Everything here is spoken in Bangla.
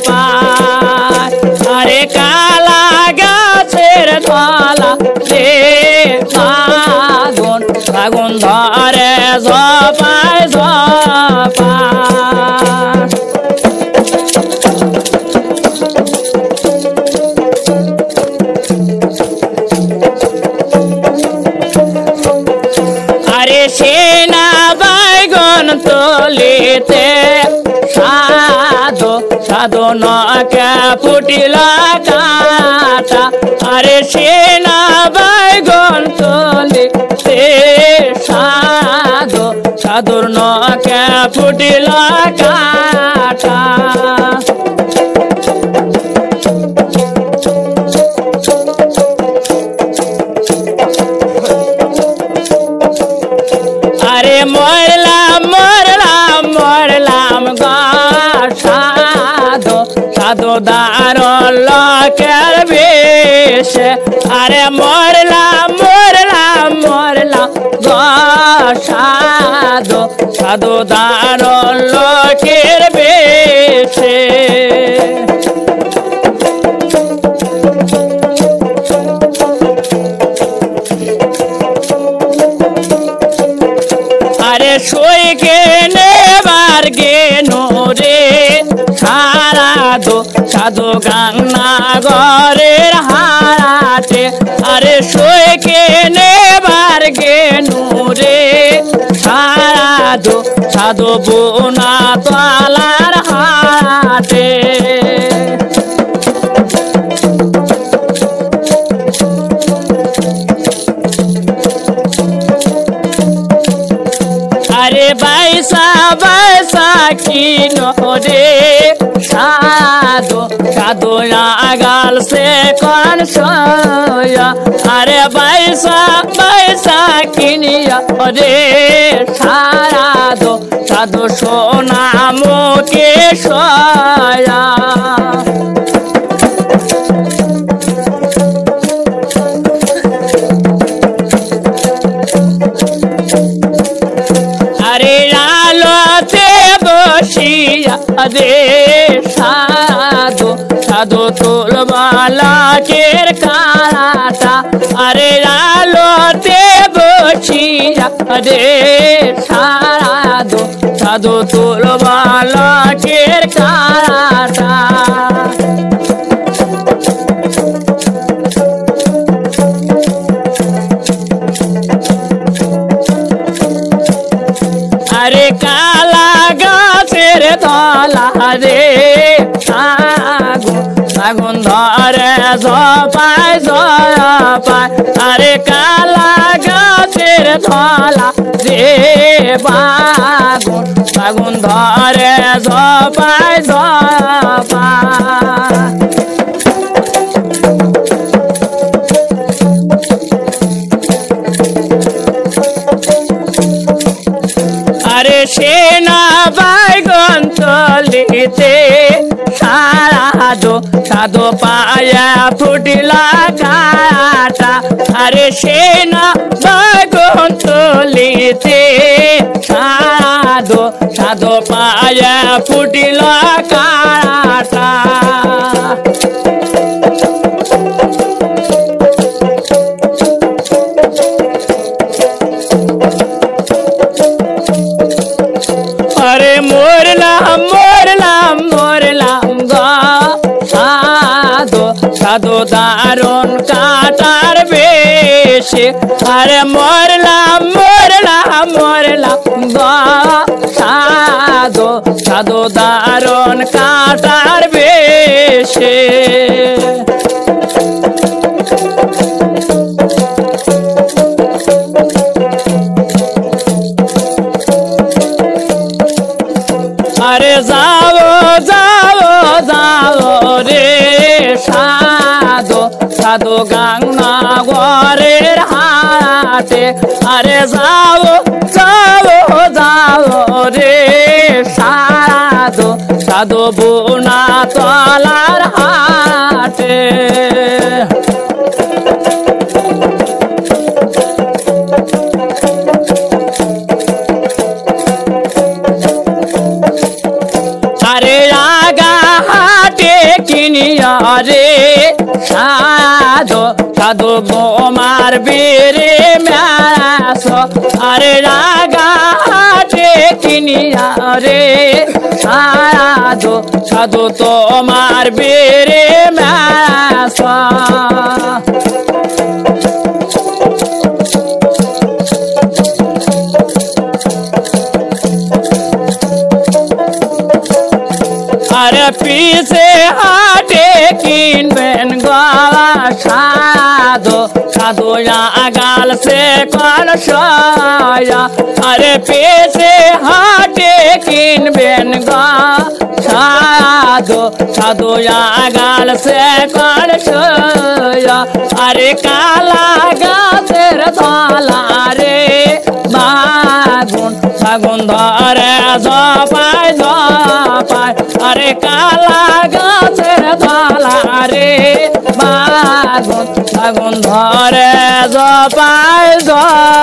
পায় আরে কালা গাছের তলা রে ফাগুন ফাগুন ধরে ঝপায় ঝপায় আরে সেনা বাইগন তলিতে সাধু সাধু নকে ফুটিল কাটা আরে সেনা বাইগন তলিতে সাধু সাধুর নকে ফুটিল কাটা আরে মরলাম মরলাম মরলাম গো সাধু সাধু দারুণ লোকের বেশ আরে মরলাম মরলাম মরলাম গো সাধু সাধু দারুণ লোকের বেশে আরে সইকে নেবার গেনো রে সারাদো সাধু গাংনা ঘরের হারাতে আরে সইকে নেবার গেনো রে সারাদো সাধু বোনা তলার হাতে আরে বাইসা বাইসা কিনো রে সাধু সাধু আগাল সে কোন সয়া আরে বাইসা বাইসা কিনিয়া রে সাধু সাধু সোনা মুখে সয়া আরে আলোতে বসিয়া রে সাধু সাধু তুলবালাকের কালাটা আরে আলোতে বসিয়া রে সাধু সাধু তুলবালাকের কালাটা আরে কালা গাছের তলা রে আগুন আগুন ধরে ঝপায় ঝপায় আরে কালা গাছের তলা রে আগুন আগুন ধরে ঝপায় ঝপায় আরে সেনা বাইগন তলিতে সাধু সাধু পায়া ফুটিল কাটা আরে সেনা বাইগন তলিতে সাধু সাধু পায়া ফুটিল কাটা আরে মরলাম মরলাম মরলাম গো সাধু সাধু দারুণ কাটার বেশে আরে মরলাম মরলাম মরলাম গো সাধু সাধু দারুণ কাটার বেশে আরে যাও যাও যাও রে সাধু সাধু গাংনা ঘরের হাতে আরে যাও যাও যাও রে সাধু সাধু বোনা তলার হাতে আরে আগা হাট কিনিয়া রে সাধু সাধু গোমার বীরে ম্যাস আরে রাগা হাটে কিনিয়া রে সাধু সাধু তোমার বীরে ম্যাস আরে পিছে হাটে কিনবেন গলা সাধু সাধু আগাল সে কল সয়া আরে পিছে হাটে কিনবেন গলা সাধু সাধু আগাল সে কল সয়া আরে কালা গাছের তলা রে বাগুন বাগুন ধরে জপায় জপায় আরে কালা গাছের তলা রে বাগুন বাগুন ধরে জপায় জপায়